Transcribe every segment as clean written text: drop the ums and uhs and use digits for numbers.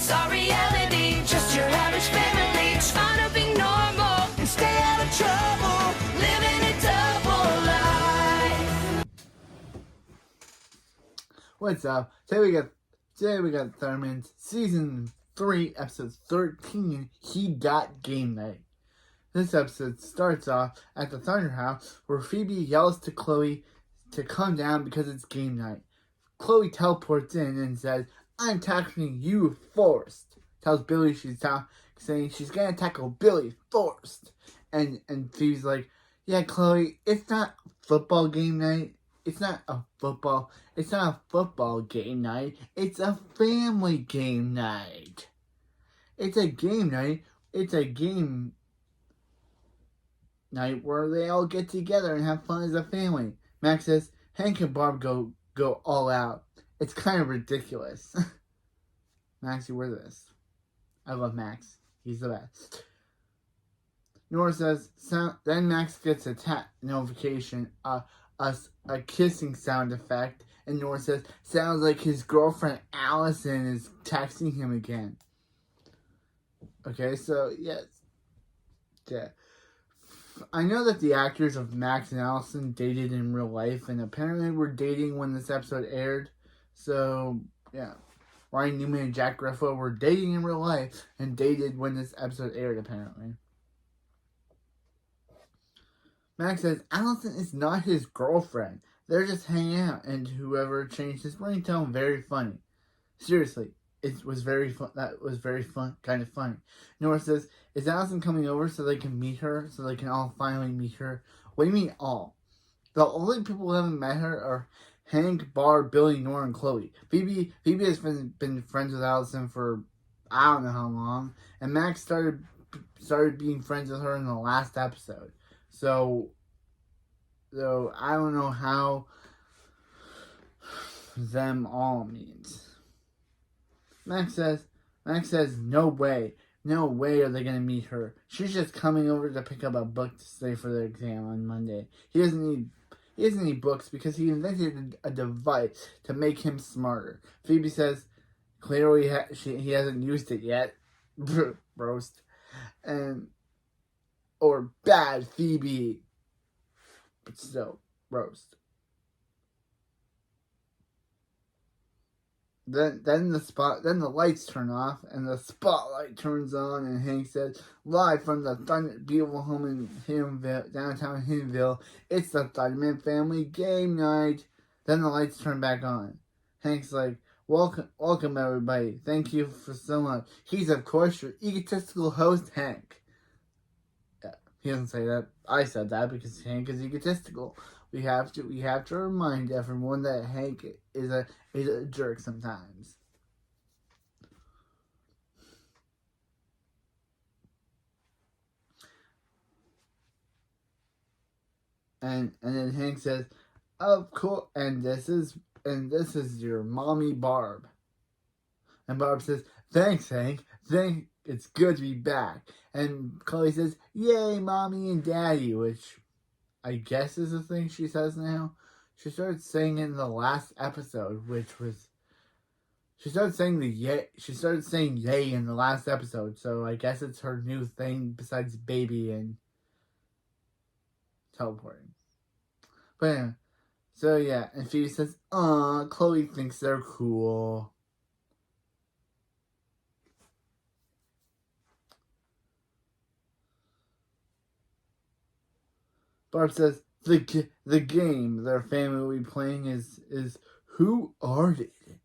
It's our reality, just your average family trying to be normal and stay out of trouble, living a double life. What's up? Today we got Thundermans Season 3, Episode 13, He Got Game Night. This episode starts off at the Thunder House where Phoebe yells to Chloe to come down because it's game night. Chloe teleports in and says, "I'm tackling you first." Tells Billy saying she's gonna tackle Billy first. And Phoebe's like, "Yeah, Chloe, it's not football game night. It's not a football game night. It's a family game night. It's a game night. It's a game night where they all get together and have fun as a family." Max says, "Hank and Barb go all out. It's kind of ridiculous." Max, you wear this. I love Max. He's the best. Nora says, then Max gets a notification, a kissing sound effect, and Nora says, "Sounds like his girlfriend Alison is texting him again." Okay, so yes. Yeah. I know that the actors of Max and Alison dated in real life, and apparently were dating when this episode aired. So, yeah. Ryan Newman and Jack Griffo were dating in real life and dated when this episode aired, apparently. Max says Alison is not his girlfriend. They're just hanging out, and whoever changed his ringtone, very funny. Seriously, it was very fun. That was very fun, kind of funny. Nora says, "Is Alison coming over so they can meet her? So they can all finally meet her?" What do you mean all? The only people who haven't met her are Hank, Barb, Billy, Nora, and Chloe. Phoebe has been friends with Alison for I don't know how long, and Max started being friends with her in the last episode. So I don't know how them all means. Max says, "No way are they gonna meet her. She's just coming over to pick up a book to study for their exam on Monday. He doesn't need books because he invented a device to make him smarter." Phoebe says, "Clearly he hasn't used it yet." Roast. Or bad Phoebe. But still, roast. Then the lights turn off and the spotlight turns on, and Hank says, "Live from the beautiful home in downtown Hintonville, it's the Thunderman family game night." Then the lights turn back on. Hank's like, welcome everybody. Thank you for so much. He's of course your egotistical host, Hank." Yeah, he doesn't say that. I said that because Hank is egotistical. We have to remind everyone that Hank is a jerk sometimes. And then Hank says, "Of course, and this is your mommy Barb." And Barb says, "Thanks, Hank. It's good to be back." And Chloe says, "Yay, mommy and daddy," which I guess is the thing she says now. She started saying it in the last episode, she started saying yay in the last episode, so I guess it's her new thing besides baby and teleporting. But anyway, so yeah, and Phoebe says, "Aw, Chloe thinks they're cool." Barb says, the game their family will be playing is Who Are They?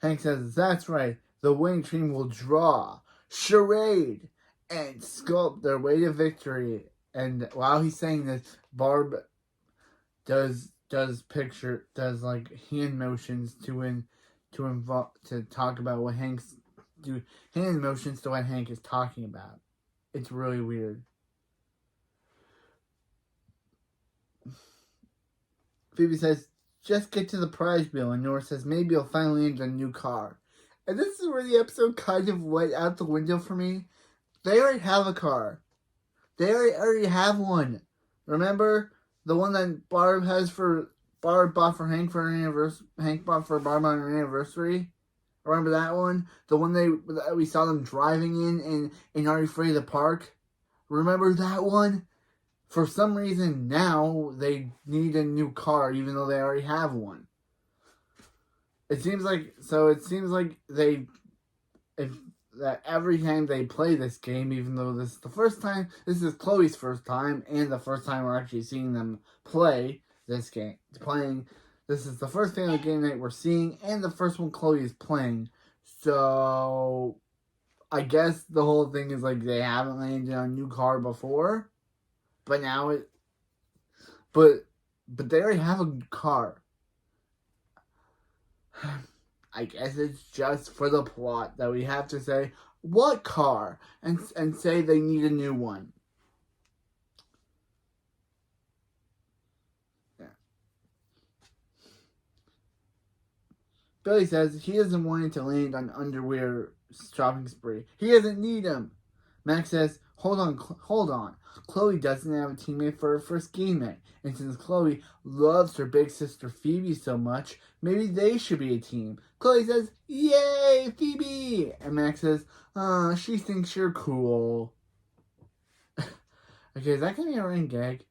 Hank says, "That's right. The winning team will draw, charade, and sculpt their way to victory." And while he's saying this, Barb does like hand motions to talk about what hand motions to what Hank is talking about. It's really weird. Phoebe says, "Just get to the prize wheel," and Nora says, "Maybe you'll finally end a new car." And this is where the episode kind of went out the window for me. They already have a car. They already have one. Remember? The one that Barb has for Barb bought for Hank for an anniversary. Hank bought for Barb on her anniversary. Remember that one? The one that we saw them driving in Are You Afraid of the Park? Remember that one? For some reason now they need a new car even though they already have one. It seems like that every time they play this game, even though this is Chloe's first time and the first time we're actually seeing them play this game. This is the first family game night we're seeing and the first one Chloe is playing. So I guess the whole thing is like they haven't landed on a new car before, but they already have a car. I guess it's just for the plot that we have to say what car and say they need a new one. Yeah. Billy says he doesn't want it to land on underwear shopping spree. He doesn't need them. Max says, hold on. Chloe doesn't have a teammate for her first game night. And since Chloe loves her big sister Phoebe so much, maybe they should be a team. Chloe says, yay, Phoebe! And Max says, she thinks you're cool. Okay, is that going to be a running gag?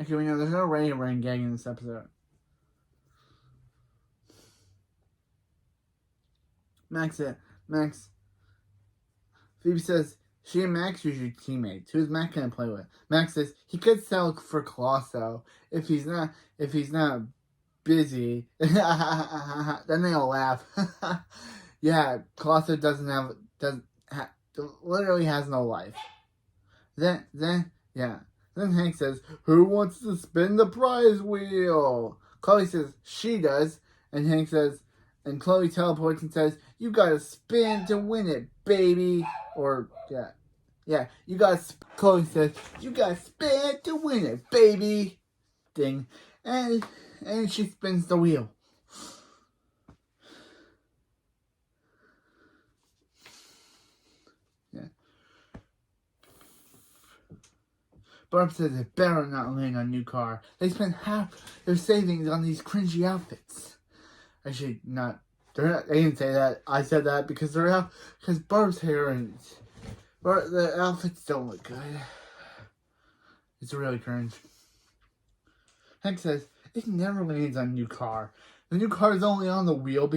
Okay, we know there's no running gag in this episode. Phoebe says, she and Max usually teammates. Who's Max gonna play with? Max says he could sell for Colosso if he's not busy. Then they'll laugh. Yeah, Colosso literally has no life. Then Hank says, who wants to spin the prize wheel? Chloe says she does, and Hank says, and Chloe teleports and says, you gotta spin to win it, baby. Or, yeah, Chloe says, you gotta spin to win it, baby. Ding. And she spins the wheel. Yeah. Barb says it better not land on a new car. They spent half their savings on these cringy outfits. Actually, not. They didn't say that. I said that because Barb's hair and the outfits don't look good. It's really cringe. Hank says it never lands on a new car. The new car is only on the wheel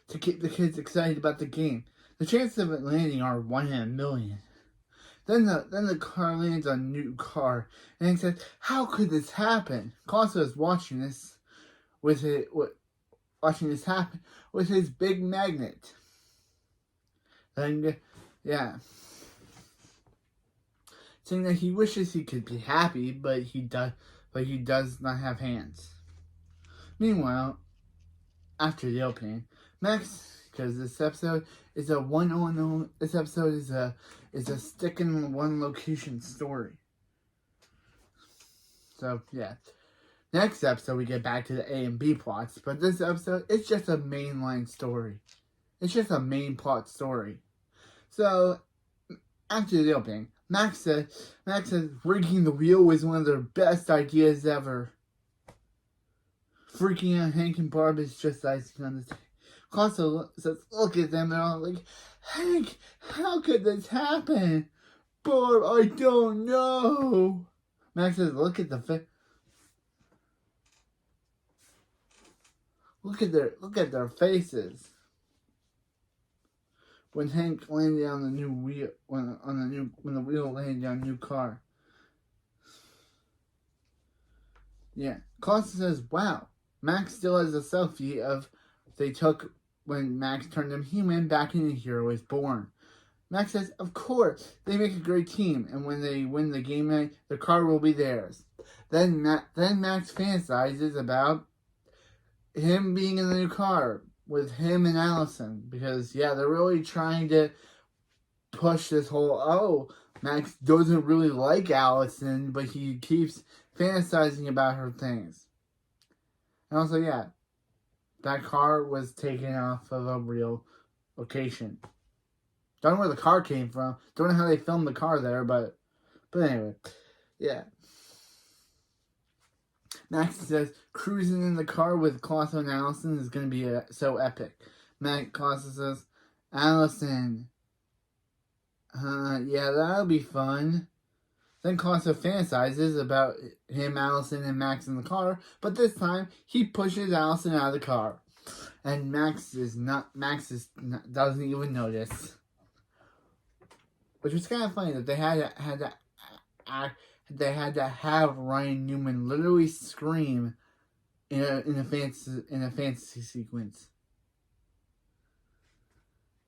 to keep the kids excited about the game. The chances of it landing are 1 in a million. Then the car lands on a new car, and Hank says, "How could this happen?" Costco is watching this happen with his big magnet. And saying that he wishes he could be happy, but he does not have hands. Meanwhile, after the opening, Max, because this episode is a stick in one location story. So yeah. Next episode, we get back to the A and B plots, but this episode, it's just a mainline story. It's just a main plot story. So, after the opening, Max says rigging the wheel was one of their best ideas ever. Freaking out Hank and Barb is just icing on the cake. Costa says, look at them, they're all like, Hank, how could this happen? Barb, I don't know. Max says, look at their faces. When Hank landed on the new wheel, when the wheel landed on a new car. Yeah, Costa says, "Wow, Max still has a selfie they took when Max turned him human back in The Hero Is Born." Max says, "Of course, they make a great team, and when they win the game night, the car will be theirs." Then Max fantasizes about him being in the new car with him and Alison, because they're really trying to push this whole Max doesn't really like Alison, but he keeps fantasizing about her things. And also that car was taken off of a real location. Don't know where the car came from. Don't know how they filmed the car there, but anyway, yeah. Max says cruising in the car with Colosso and Alison is going to be so epic. Colosso says, Alison, yeah, that'll be fun. Then Colosso fantasizes about him, Alison, and Max in the car, but this time he pushes Alison out of the car, and Max doesn't even notice. Which was kind of funny that they had to have Ryan Newman literally scream in a fantasy sequence.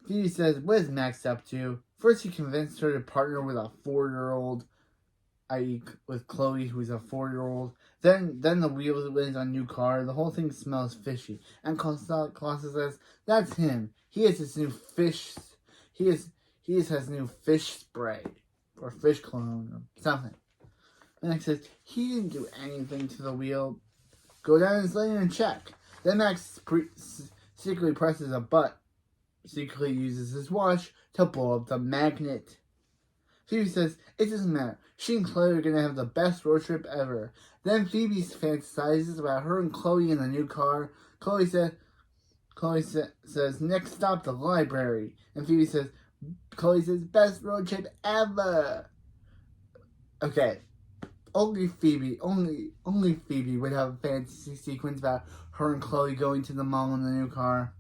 Phoebe says, "What is Max up to?" First, he convinced her to partner with a 4-year-old, i.e., with Chloe, who's a 4-year-old. Then the wheels lands on a new car. The whole thing smells fishy. And Colossus says, "That's him. He has his new fish. He has new fish spray or fish cologne or something." Max says he didn't do anything to the wheel. Go down his lane and check. Then Max secretly presses a button. Secretly uses his watch to blow up the magnet. Phoebe says it doesn't matter. She and Chloe are gonna have the best road trip ever. Then Phoebe fantasizes about her and Chloe in the new car. Chloe says, "Next stop, the library." And Chloe says, "Best road trip ever." Okay, only Phoebe would have a fantasy sequence about her and Chloe going to the mall in the new car.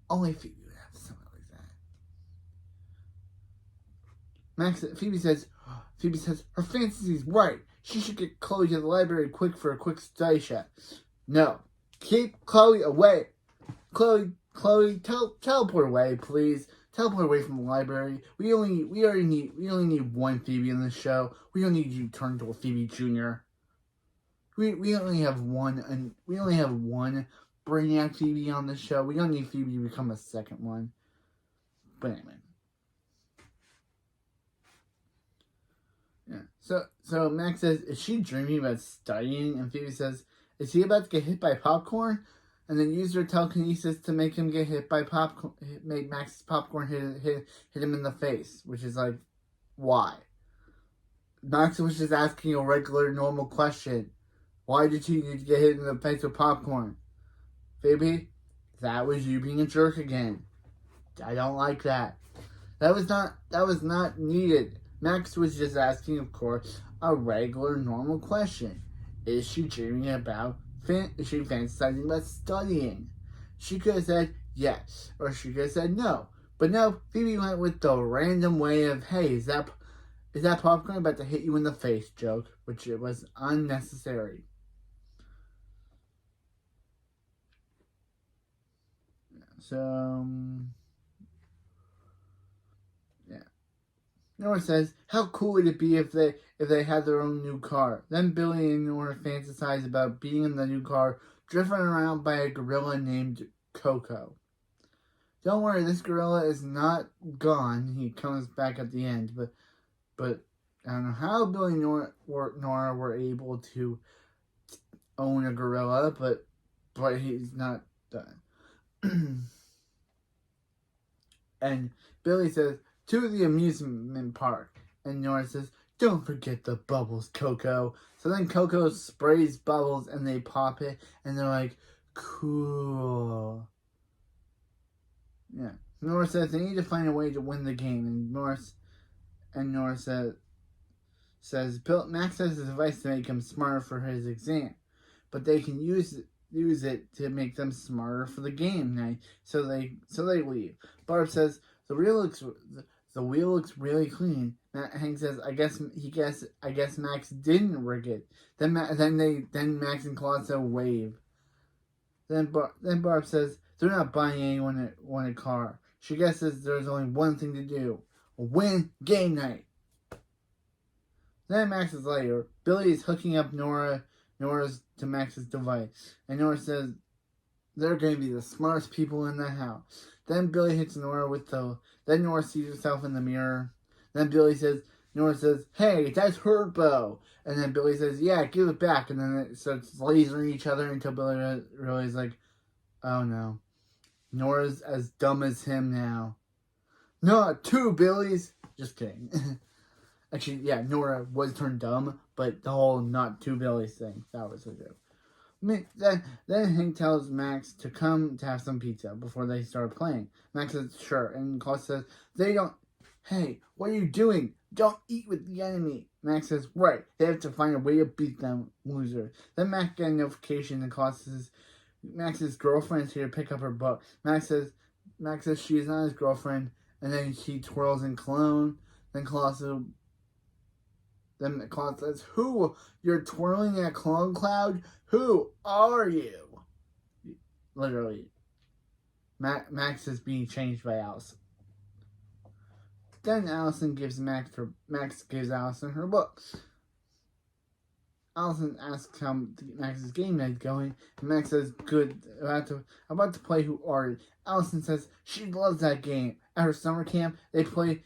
Only Phoebe would have something like that. Phoebe says her fantasy's right. She should get Chloe to the library for a quick study shot. No, keep Chloe away. Chloe, teleport away, please. Teleport away from the library. We only need one Phoebe in this show. We don't need you to turn into a Phoebe Jr. We only have one, and we only have one Brainiac Phoebe on the show. We don't need Phoebe to become a second one. But anyway. Yeah. So Max says, "Is she dreaming about studying?" And Phoebe says, "Is he about to get hit by popcorn?" And then use her telekinesis to make him get hit by popcorn. Make Max's popcorn hit him in the face, which is like, why? Max was just asking a regular, normal question. Why did she need to get hit in the face with popcorn? Phoebe, that was you being a jerk again. I don't like that. That was not needed. Max was just asking, of course, a regular, normal question. Is she dreaming about? Is she fantasizing about studying? She could have said yes, or she could have said no. But no, Phoebe went with the random way of, "Hey, is that popcorn about to hit you in the face?" joke, which it was unnecessary. So, yeah. Nora says, "How cool would it be if they had their own new car?" Then Billy and Nora fantasize about being in the new car, driven around by a gorilla named Coco. Don't worry, this gorilla is not gone. He comes back at the end, but I don't know how Billy and Nora were able to own a gorilla, but he's not done. And Billy says, "To the amusement park." And Nora says, "Don't forget the bubbles, Coco." So then Coco sprays bubbles and they pop it and they're like, cool. Yeah. Nora says they need to find a way to win the game. And Nora says Max has his advice to make him smarter for his exam. But they can use it to make them smarter for the game night. So they leave. Barb says the wheel looks really clean. Hank says, I guess Max didn't rig it. Then Max and Colosso wave. Then Barb says they're not buying anyone a car. She guesses there's only one thing to do: win game night. Then Max is later. Billy is hooking up Nora's to Max's device, and Nora says they're going to be the smartest people in the house. Then Billy hits Nora then Nora sees herself in the mirror. Then Nora says, "Hey, that's her bow." And then Billy says, "Yeah, give it back." And then it starts lasering each other until Billy realizes, like, oh no, Nora's as dumb as him now. No, two Billies. Just kidding. Actually, yeah, Nora was turned dumb, but the whole not two Billies thing, that was a joke. Then Hank tells Max to come to have some pizza before they start playing. Max says, sure, and Klaus says, they don't, hey, what are you doing? Don't eat with the enemy. Max says, right, they have to find a way to beat them, loser. Then Max gets a notification and Klaus says, Max's girlfriend's here to pick up her book. Max says she is not his girlfriend, and then he twirls in cologne. Then Klaus says, who? You're twirling in a cologne cloud? Who are you? Literally. Max is being changed by Alison. Then Alison gives Max gives Alison her book. Alison asks how Max's game night going, and Max says, good, about to play Who Are It. Alison says she loves that game. At her summer camp, they play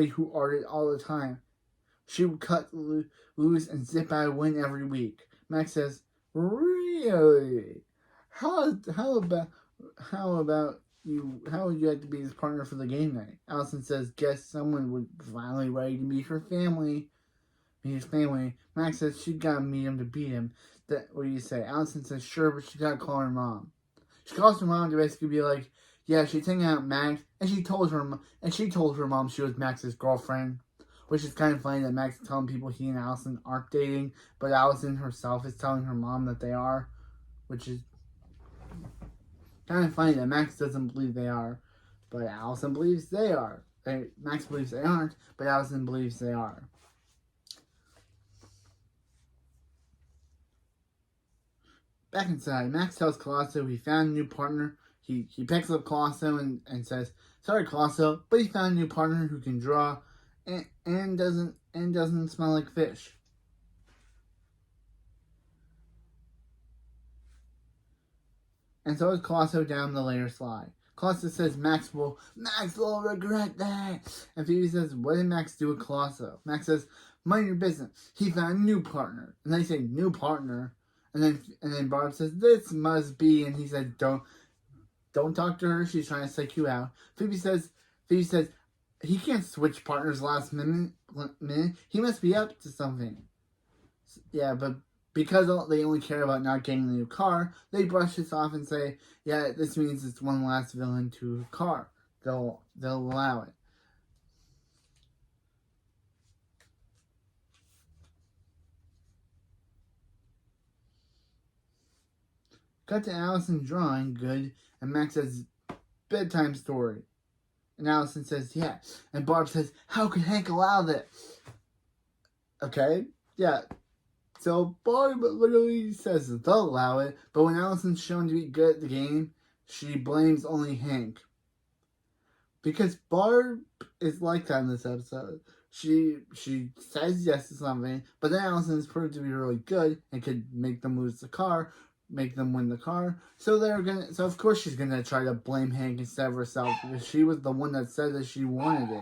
Who Are It all the time. She would cut loose and zip out a win every week. Max says, really? How about you? How would you like to be his partner for the game night? Alison says, guess someone would finally ready to meet her family. Meet his family. Max says she gotta meet him to beat him. What do you say? Alison says, sure, but she gotta call her mom. She calls her mom to basically be like, yeah, she's hanging out with Max, and she told her mom she was Max's girlfriend. Which is kind of funny that Max is telling people he and Alison aren't dating, but Alison herself is telling her mom that they are, which is kind of funny that Max doesn't believe they are, but Alison believes they are. Max believes they aren't, but Alison believes they are. Back inside, Max tells Colosso he found a new partner. He picks up Colosso and says, sorry Colosso, but he found a new partner who can draw and doesn't smell like fish. And so is Colosso down the later slide. Colosso says Max will regret that. And Phoebe says, what did Max do with Colosso? Max says, mind your business. He found a new partner. And they say, new partner. And then Barb says, this must be. And he said, don't talk to her. She's trying to psych you out. Phoebe says, he can't switch partners last minute. He must be up to something. Yeah, but because they only care about not getting the new car, they brush this off and say, yeah, this means it's one last villain to a car. They'll allow it. Cut to Alison drawing, good, and Max says, bedtime story. And Alison says, yeah. And Barb says, how could Hank allow this? Okay, yeah. So Barb literally says they'll allow it, but when Alison's shown to be good at the game, she blames only Hank. Because Barb is like that in this episode. She says yes to something, but then Alison is proved to be really good and could make them lose the car, make them win the car. So of course she's gonna try to blame Hank instead of herself because she was the one that said that she wanted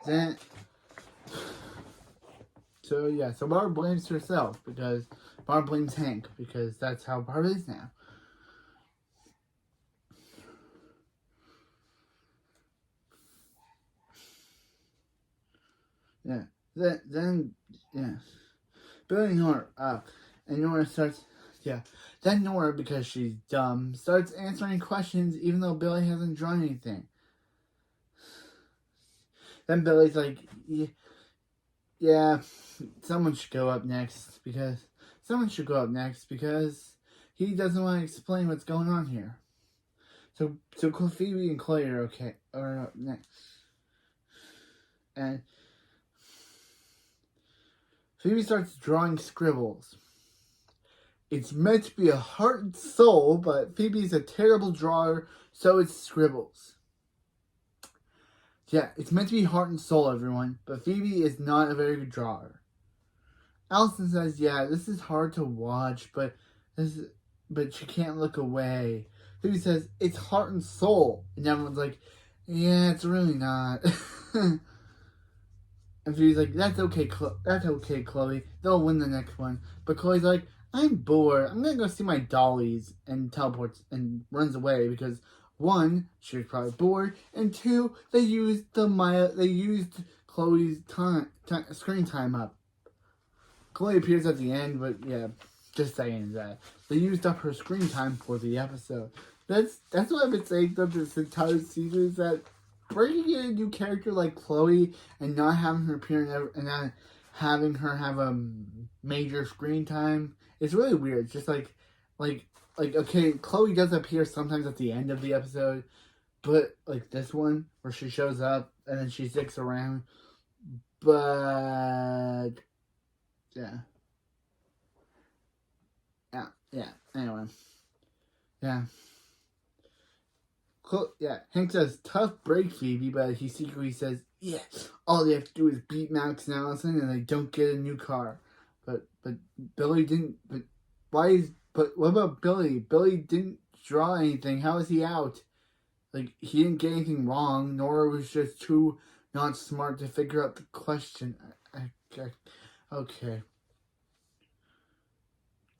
it. So Barb blames herself because Barb blames Hank because that's how Barb is now. Yeah. Then Billy and Nora and Nora starts. Yeah. Then Nora, because she's dumb, starts answering questions even though Billy hasn't drawn anything. Then Billy's like, yeah, someone should go up next because he doesn't want to explain what's going on here. So Phoebe and Chloe are up next. And Phoebe starts drawing scribbles. It's meant to be a heart and soul, but Phoebe's a terrible drawer, so it's scribbles. Yeah, it's meant to be heart and soul, everyone, but Phoebe is not a very good drawer. Alison says, yeah, this is hard to watch, but she can't look away. Phoebe says, it's heart and soul, and everyone's like, yeah, it's really not. And Phoebe's like, that's okay, Chloe, they'll win the next one. But Chloe's like, I'm bored. I'm gonna go see my dollies, and teleports and runs away because 1, she was probably bored, and 2, they used Chloe's screen time up. Chloe appears at the end, but yeah, just saying that they used up her screen time for the episode. That's what I've been saying throughout this entire season, is that bringing in a new character like Chloe and not having her appear and not having her have a major screen time is really weird. Just like okay, Chloe does appear sometimes at the end of the episode, but like this one where she shows up and then she sticks around, but yeah. Anyway, yeah. Hank says, tough break, Phoebe, but he secretly says, yeah, all they have to do is beat Max and Allison and they don't get a new car. But Billy didn't, but what about Billy? Billy didn't draw anything. How is he out? Like, he didn't get anything wrong. Nora was just too not smart to figure out the question. Okay.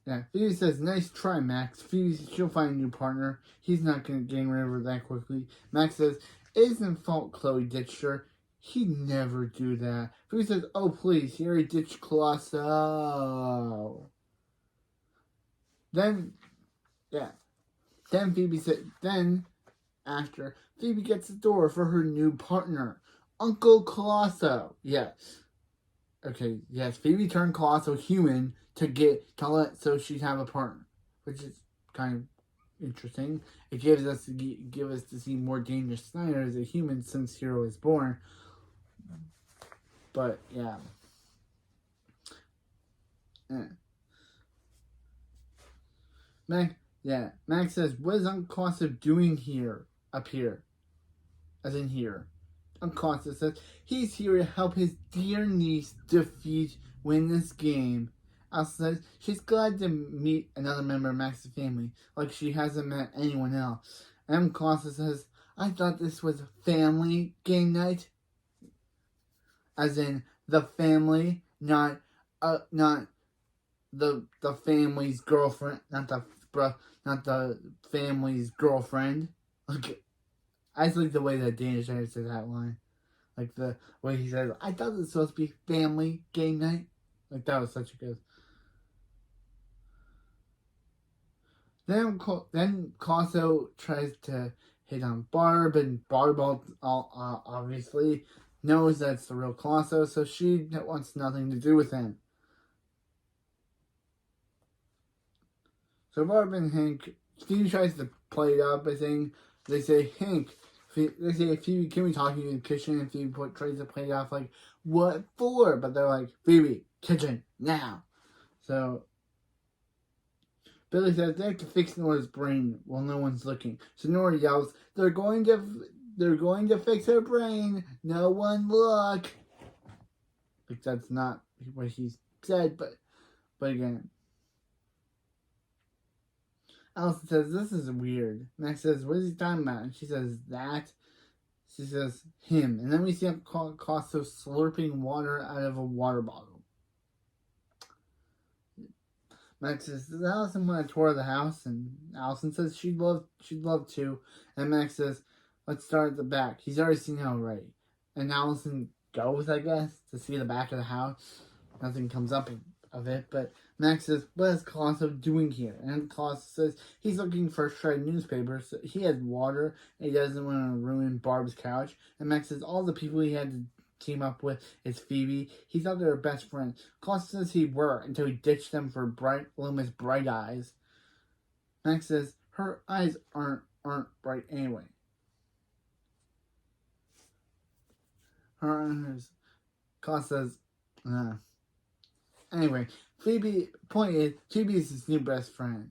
Yeah, Phoebe says, nice try, Max. Phoebe, she'll find a new partner. He's not going to get rid of her that quickly. Max says, it isn't fault Chloe ditched her. He'd never do that. Phoebe says, oh, please, he already ditched Colosso. Then Phoebe said, after, Phoebe gets the door for her new partner, Uncle Colosso. Yes. Okay, yes, Phoebe turned Colosso human so she'd have a partner, which is kind of interesting. It gives us to see more dangerous Snyder as a human since Hero is born. But yeah. Max says, what is Uncle Colosso doing up here? As in here. Uncle Colosso says, he's here to help his dear niece win this game. Alison says she's glad to meet another member of Max's family, like she hasn't met anyone else. And Colosso says, I thought this was family game night. As in the family, not the family's girlfriend, not the family's girlfriend. Okay. I just like the way that Danish says that line. Like the way he says, I thought it was supposed to be family game night. Like that was such a good. Then Colosso tries to hit on Barb, and Barb obviously knows that's the real Colosso, so she wants nothing to do with him. So Barb and Hank, Steve tries to play it up by saying, they say, Phoebe, can we talk to you in the kitchen? And Phoebe tries to play it off like, what for? But they're like, Phoebe, kitchen, now. So Billy says they have to fix Nora's brain while no one's looking. So Nora yells, they're going to fix her brain. No one look. Like that's not what he said, but again. Alison says, this is weird. Max says, what is he talking about? And she says, that. She says, him. And then we see Colosso slurping water out of a water bottle. Max says, does Alison want to tour the house? And Alison says she'd love to. And Max says, let's start at the back. He's already seen it already. And Alison goes, I guess, to see the back of the house. Nothing comes up of it, but Max says, what is Colosso doing here? And Colosso says he's looking for a shredded newspaper. So he has water, and he doesn't want to ruin Barb's couch. And Max says all the people he had to team up with is Phoebe. He thought they were best friends. Colosso says he were until he ditched them for Loomis' bright eyes. Max says her eyes aren't bright anyway. Her eyes. Colosso says, Anyway, point is, Phoebe is his new best friend.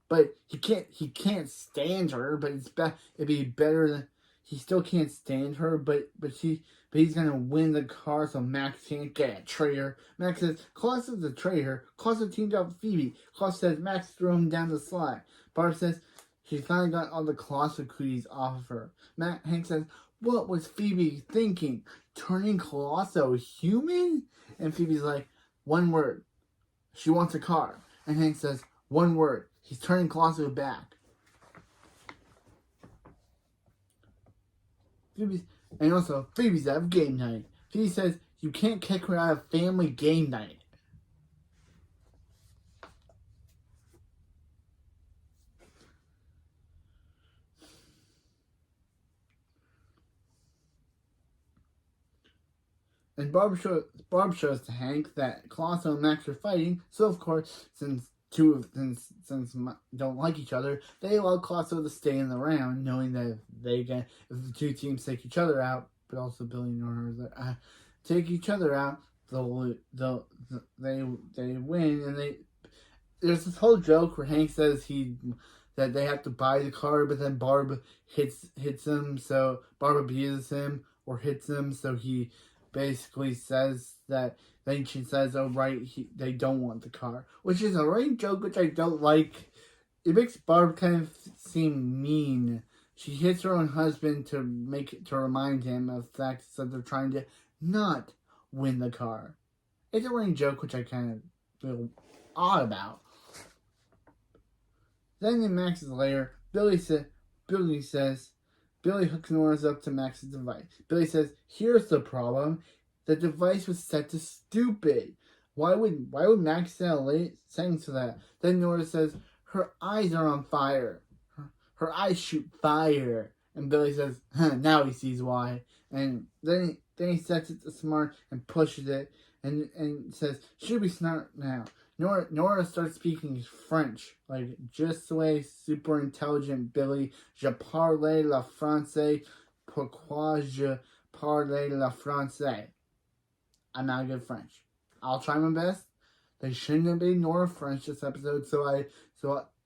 But he can't stand her, but it'd be better than, he still can't stand her, but he's gonna win the car so Max can't get a traitor. Max says, Colosso's a traitor. Colosso teamed up with Phoebe. Colosso says Max threw him down the slide. Barb says she finally got all the Colosso cooties off of her. Hank says, what was Phoebe thinking? Turning Colosso human? And Phoebe's like, one word. She wants a car. And Hank says, one word. He's turning Colosso back. Phoebe's out of game night. Phoebe says, you can't kick her out of family game night. And Barb shows to Hank that Colosso and Max are fighting. So of course, since don't like each other, they allow Colosso to stay in the round, knowing that if the two teams take each other out, but also Billy and Nora take each other out, they win. And there's this whole joke where Hank says that they have to buy the car, but then Barb hits him, so Barb abuses him or hits him, so he basically says that. Then she says, "Oh right, they don't want the car," which is a running joke, which I don't like. It makes Barb kind of seem mean. She hits her own husband to remind him of the fact that they're trying to not win the car. It's a running joke, which I kind of feel odd about. Then in Max's lair, Billy hooks Nora's up to Max's device. Billy says, "Here's the problem. The device was set to stupid. Why would Max set a setting to that?" Then Nora says, "Her eyes are on fire. Her eyes shoot fire." And Billy says, "Now he sees why." And then he sets it to smart and pushes it and says, "Should be smart now." Nora starts speaking French, like just the way super intelligent Billy. "Je parle le français. Pourquoi je parle le français?" I'm not good French. I'll try my best. They shouldn't have been Nora French this episode, so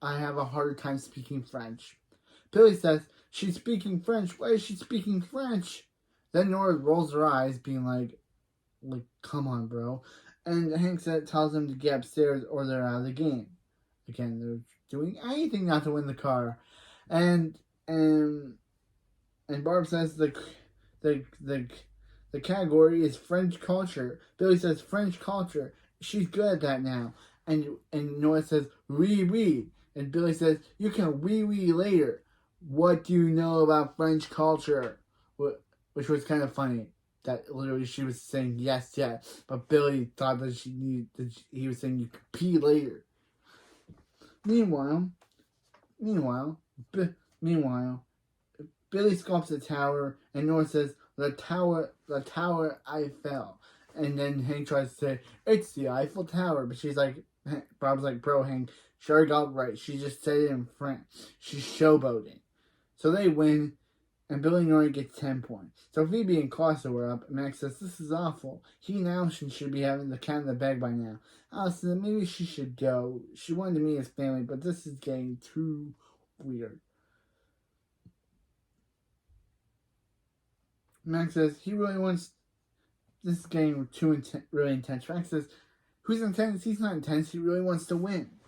I have a harder time speaking French. Billy says, "She's speaking French. Why is she speaking French?" Then Nora rolls her eyes, being like, "Come on, bro." And Hank tells them to get upstairs or they're out of the game. Again, they're doing anything not to win the car. And Barb says the category is French culture. Billy says French culture. She's good at that now. And Nora says, "Oui, oui." And Billy says, "You can oui, oui later. What do you know about French culture?" Which was kind of funny. That literally she was saying yes, yes. But Billy thought that he was saying you could pee later. Meanwhile, Billy sculpts a tower, and Nora says, the tower I fell." And then Hank tries to say, "It's the Eiffel Tower," but Bob's like, "Bro, Hank, she already got it right. She just said it in French. She's showboating." So they win, and Billy and Nora get 10 points. So Phoebe and Colosso are up, and Max says, "This is awful. He and Alison should be having the cat in the bag by now. Alison, maybe she should go. She wanted to meet his family, but this is getting too weird." Max says he really wants. This is getting really intense. Max says, "Who's intense? He's not intense. He really wants to win."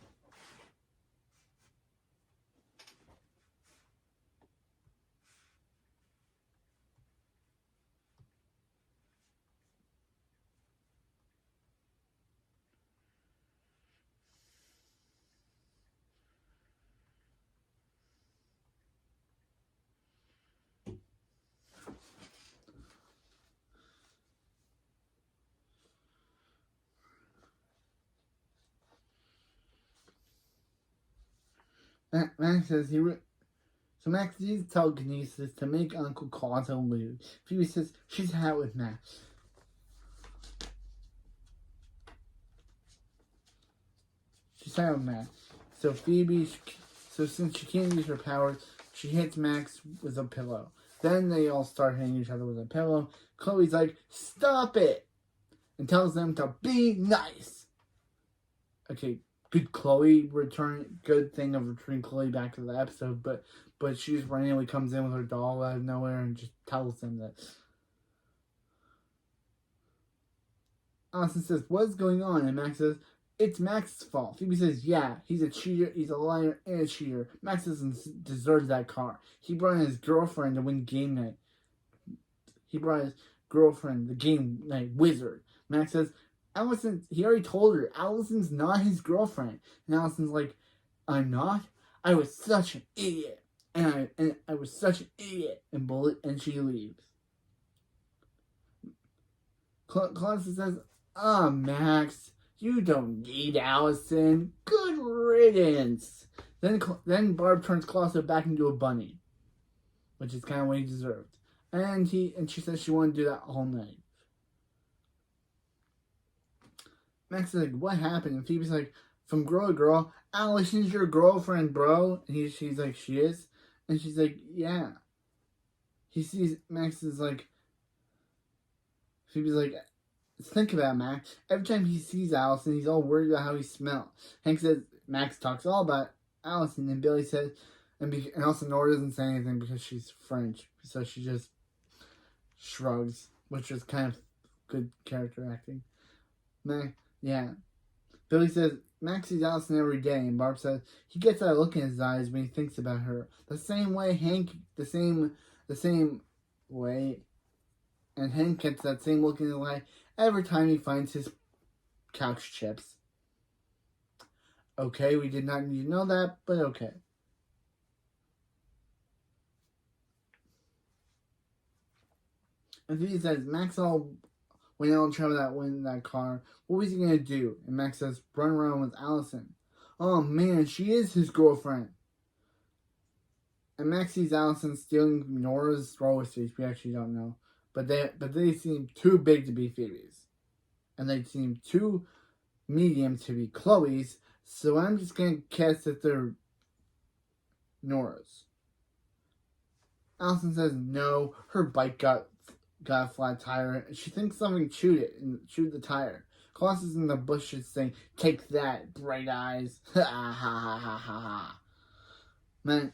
Max says So Max uses telekinesis to make Uncle Colosso lose. Phoebe says she's out with Max. She's out with Max. So since she can't use her powers, she hits Max with a pillow. Then they all start hitting each other with a pillow. Chloe's like, "Stop it!" and tells them to be nice. Okay, good thing of returning Chloe back to the episode, but she just randomly comes in with her doll out of nowhere and just tells them that. Alison says, "What's going on?" And Max says, "It's Max's fault." Phoebe says, "Yeah, he's a cheater, he's a liar, and a cheater. Max doesn't deserve that car. He brought in his girlfriend to win game night. He brought his girlfriend, the game night wizard." Max says, "Alison, he already told her, Alison's not his girlfriend." And Alison's like, "I'm not? I was such an idiot. And I was such an idiot." And she leaves. Clarissa says, "Max, you don't need Alison. Good riddance." Then Barb turns Colosso back into a bunny, which is kind of what he deserved. And she says she wanted to do that all night. Max is like, what happened? And Phoebe's like, from girl to girl, Alison's your girlfriend, bro. And she's like, she is? And she's like, yeah. He sees, Max is like, Phoebe's like, think about it, Max. Every time he sees Alison, he's all worried about how he smells. Hank says, Max talks all about Alison, and Billy says, and also Nora doesn't say anything because she's French. So she just shrugs, which is kind of good character acting. Yeah. Billy says, Max sees Alison every day, and Barb says he gets that look in his eyes when he thinks about her. The same way the same way, and Hank gets that same look in his eye every time he finds his couch chips. Okay, we did not need to know that, but okay. And he says, Max all went out and traveled that win that car. What was he gonna do? And Max says, run around with Alison. Oh man, she is his girlfriend. And Max sees Alison stealing Nora's roller skates. We actually don't know, but they seem too big to be Phoebe's, and they seem too medium to be Chloe's. So I'm just gonna guess that they're Nora's. Alison says no. Her bike got a flat tire. She thinks something chewed the tire. Klaus is in the bushes saying, "Take that, bright eyes!" Ha ha ha ha ha ha. Max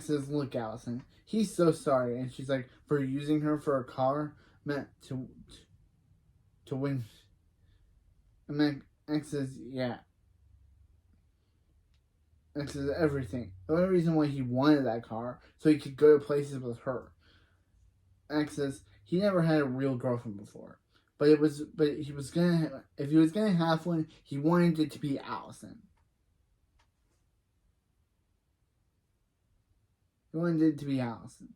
says, "Look, Alison, he's so sorry," and she's like, "For using her for a car meant to win." And Max says, "Yeah." Max says everything. The only reason why he wanted that car so he could go to places with her. Max says he never had a real girlfriend before, but if he was gonna have one, he wanted it to be Alison. He wanted it to be Alison.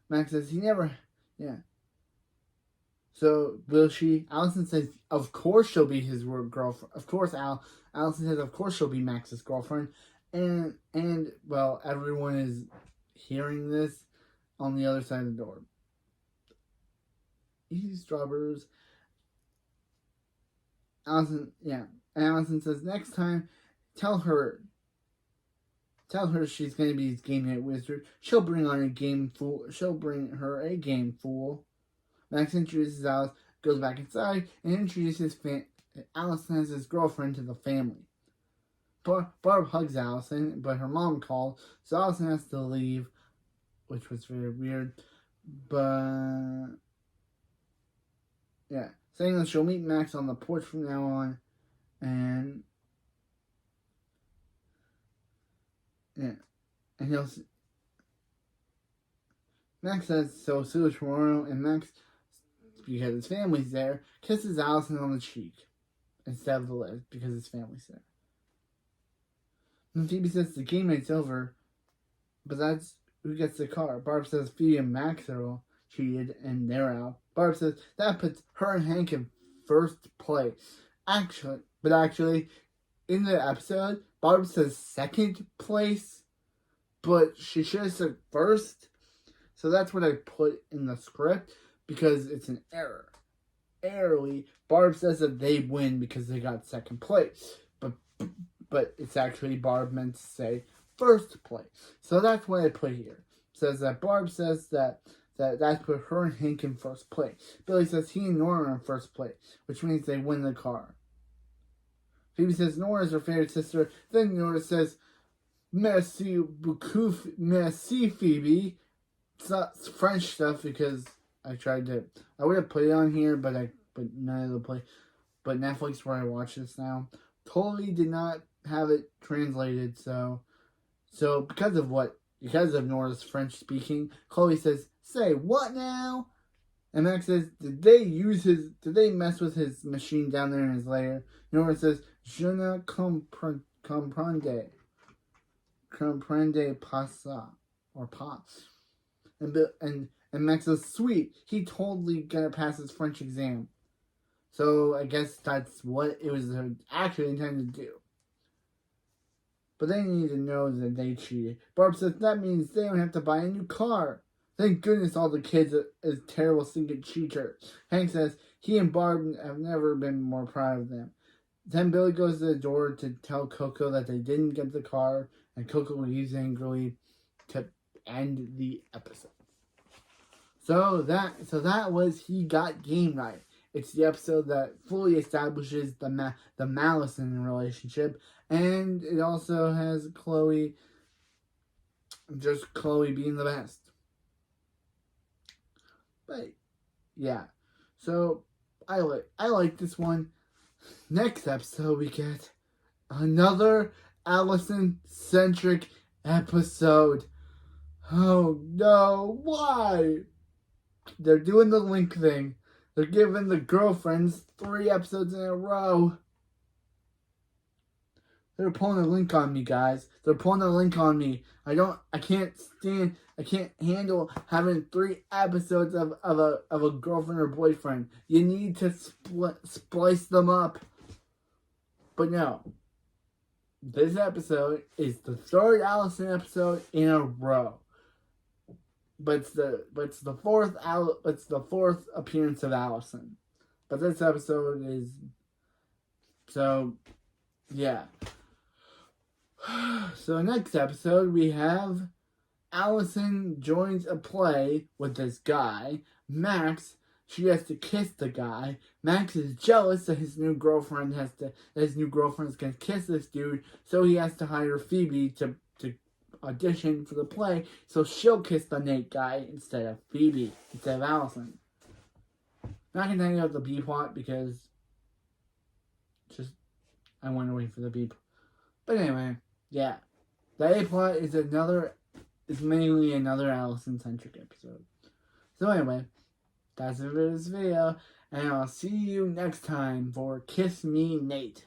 Max says he never, yeah. So will she? Alison says, of course she'll be his girlfriend. Of course, Alison says, of course she'll be Max's girlfriend. And well, everyone is hearing this on the other side of the door. Eavesdroppers. Alison, yeah. And Alison says, next time, tell her she's going to be his game night wizard. She'll bring her a game fool. Max introduces Alice, goes back inside, and introduces Alison as his girlfriend to the family. Barb hugs Alison, but her mom called, so Alison has to leave, which was very weird. But yeah, saying that she'll meet Max on the porch from now on, and yeah, and Max says so soon tomorrow, and Max, because his family's there, kisses Alison on the cheek instead of the lips because his family's there. And Phoebe says the game night's over, but that's who gets the car. Barb says Phoebe and Max are all cheated and they're out. Barb says that puts her and Hank in first place. Actually, in the episode, Barb says second place, but she should have said first. So that's what I put in the script because it's an error. Barb says that they win because they got second place, but it's actually Barb meant to say first place. So that's what I put here. It says that Barb says that put her and Hank in first place. Billy says he and Nora are in first place, which means they win the car. Phoebe says Nora is her favorite sister. Then Nora says, "Merci beaucoup, merci Phoebe." It's not French stuff because I would have put it on here, but none of the play. But Netflix, where I watch this now, totally did not have it translated. So because of Nora's French speaking, Chloe says, "Say what now?" And Max says, Did they mess with his machine down there in his lair? Nora says, "Je ne comprends pas ça," or pas. And Max says, "Sweet, he totally gonna pass his French exam." So I guess that's what it was actually intended to do. But they need to know that they cheated. Barb says that means they don't have to buy a new car. Thank goodness all the kids is terrible singing teacher. Hank says he and Barb have never been more proud of them. Then Billy goes to the door to tell Coco that they didn't get the car, and Coco leaves angrily to end the episode. So that was He Got Game Night. It's the episode that fully establishes the Alison relationship, and it also has Chloe being the best. But yeah, so I like this one. Next episode we get another Alison-centric episode. Oh no, why? They're doing the link thing. They're giving the girlfriends 3 episodes in a row. They're pulling a link on me, guys. They're pulling a link on me. I can't handle having 3 episodes of a girlfriend or boyfriend. You need to splice them up. But no. This episode is the 3rd Alison episode in a row. But it's the fourth appearance of Alison. But this episode is, so yeah. So next episode we have Alison joins a play with this guy, Max. She has to kiss the guy. Max is jealous that his new girlfriend is gonna kiss this dude, so he has to hire Phoebe to audition for the play, so she'll kiss the Nate guy instead of Alison. Not gonna tell you about the B plot because I want to wait for the beep. But anyway, yeah. The A plot is mainly another Alison-centric episode. So anyway, that's it for this video, and I'll see you next time for Kiss Me Nate.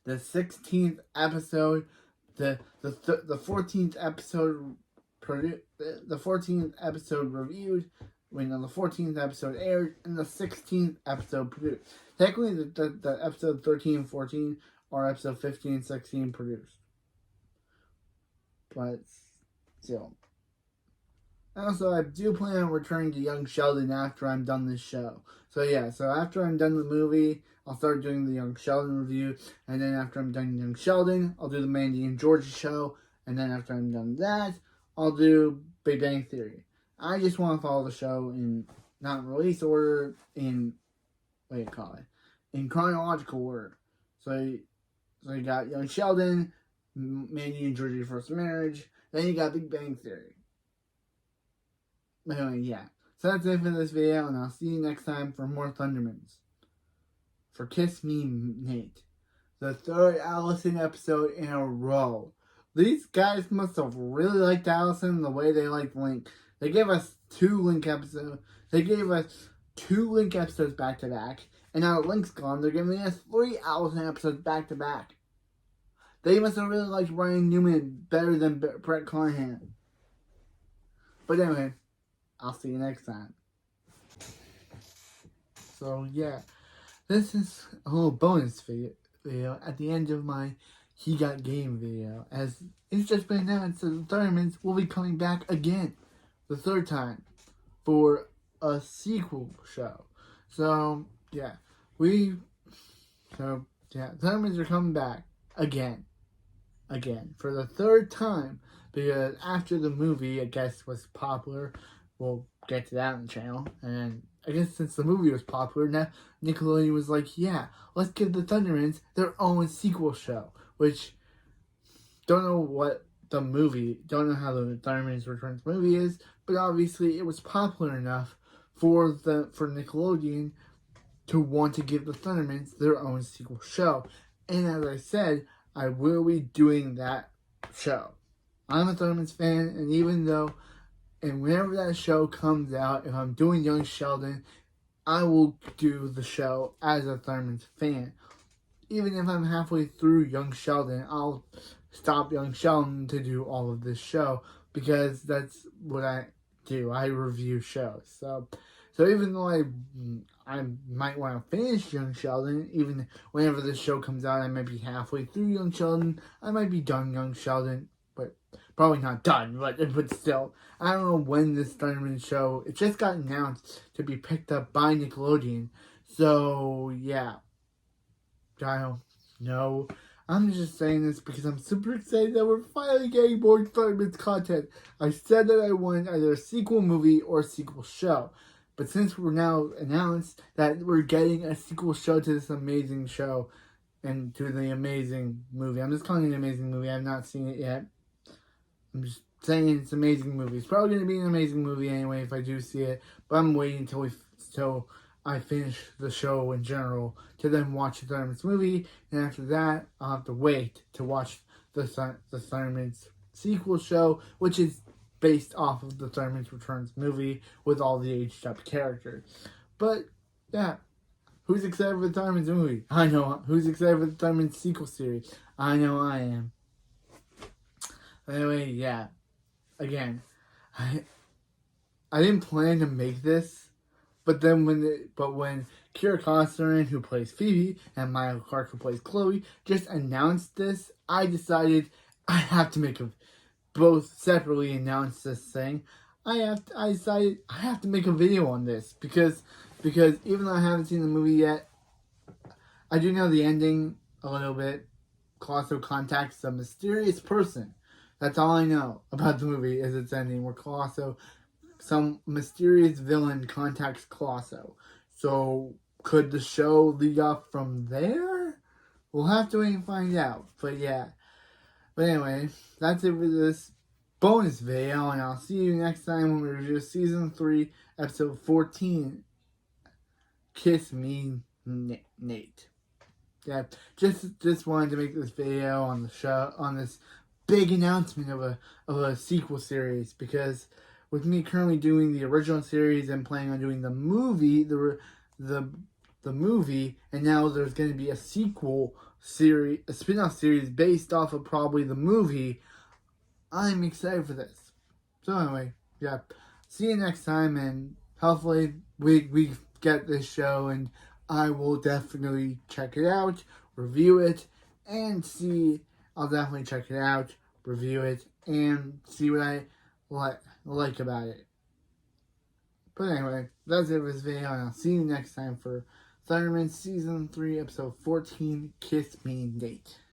The 16th episode, the 14th episode the 14th episode reviewed, the 14th episode aired, and the 16th episode produced. Technically, the episode 13 and 14 are episode 15 and 16 produced. But still. Also, I do plan on returning to Young Sheldon after I'm done this show. So yeah, after I'm done the movie, I'll start doing the Young Sheldon review. And then after I'm done Young Sheldon, I'll do the Mandy and Georgie show. And then after I'm done that, I'll do Big Bang Theory. I just want to follow the show in, not in release order, in chronological order. So you got Young Sheldon, Mandy and Georgie First Marriage, then you got Big Bang Theory. Anyway, yeah. So that's it for this video, and I'll see you next time for more Thundermans. For Kiss Me Nate. The 3rd Alison episode in a row. These guys must have really liked Alison the way they liked Link. They gave us 2 Link episodes. They gave us 2 Link episodes back to back. And now Link's gone, they're giving us 3 Alison episodes back to back. They must have really liked Ryan Newman better than Brett Carnahan. But anyway, I'll see you next time. So yeah, this is a little bonus video at the end of my He Got Game video. As it's just been announced that the Thundermans will be coming back again, the 3rd time, for a sequel show. So yeah, Thundermans are coming back again for the 3rd time, because after the movie, I guess, was popular. We'll get to that on the channel. And I guess since the movie was popular, now Nickelodeon was like, yeah, let's give the Thundermans their own sequel show. Which, don't know how the Thundermans Returns movie is, but obviously it was popular enough for Nickelodeon to want to give the Thundermans their own sequel show. And as I said, I will be doing that show. I'm a Thundermans fan, and whenever that show comes out, if I'm doing Young Sheldon, I will do the show as a Thundermans fan. Even if I'm halfway through Young Sheldon, I'll stop Young Sheldon to do all of this show, because that's what I do. I review shows. So even though I might want to finish Young Sheldon, even whenever this show comes out, I might be halfway through Young Sheldon, I might be done Young Sheldon, but probably not done. But still, I don't know when this Thunderman show. It just got announced to be picked up by Nickelodeon. So yeah, I don't know. I'm just saying this because I'm super excited that we're finally getting more Thunderman's content. I said that I wanted either a sequel movie or a sequel show. But since we're now announced that we're getting a sequel show to this amazing show and to the amazing movie. I'm just calling it an amazing movie. I've not seen it yet. I'm just saying it's an amazing movie. It's probably going to be an amazing movie anyway if I do see it. But I'm waiting until I finish the show in general to then watch the Thundermans movie. And after that, I'll have to wait to watch the Thundermans sequel show, which is based off of the Thundermans Returns movie with all the aged up characters. But yeah, who's excited for the Thundermans movie? I know. Who's excited for the Thundermans sequel series? I know I am. Anyway, yeah. Again, I didn't plan to make this, but then when Kira Constantine, who plays Phoebe, and Maya Clark, who plays Chloe, just announced this, I decided I have to make both separately announce this thing. I decided I have to make a video on this because even though I haven't seen the movie yet, I do know the ending a little bit. Colosso contacts a mysterious person. That's all I know about the movie is its ending, where Colosso, some mysterious villain, contacts Colosso. So could the show lead off from there? We'll have to wait and find out. But yeah. But anyway, that's it for this bonus video, and I'll see you next time when we review Season 3, Episode 14, Kiss Me, Nate. Yeah, just wanted to make this video on the show, on this big announcement of a sequel series, because with me currently doing the original series and planning on doing the movie, the movie, and now there's going to be a sequel series, a spin-off series based off of probably the movie. I'm excited for this. So anyway, yeah, see you next time, and hopefully we get this show, and I will definitely check it out, review it, and see. I'll definitely check it out, review it, and see what I like about it. But anyway, that's it for this video, and I'll see you next time for Thundermans Season 3, Episode 14, Kiss Me, Nate.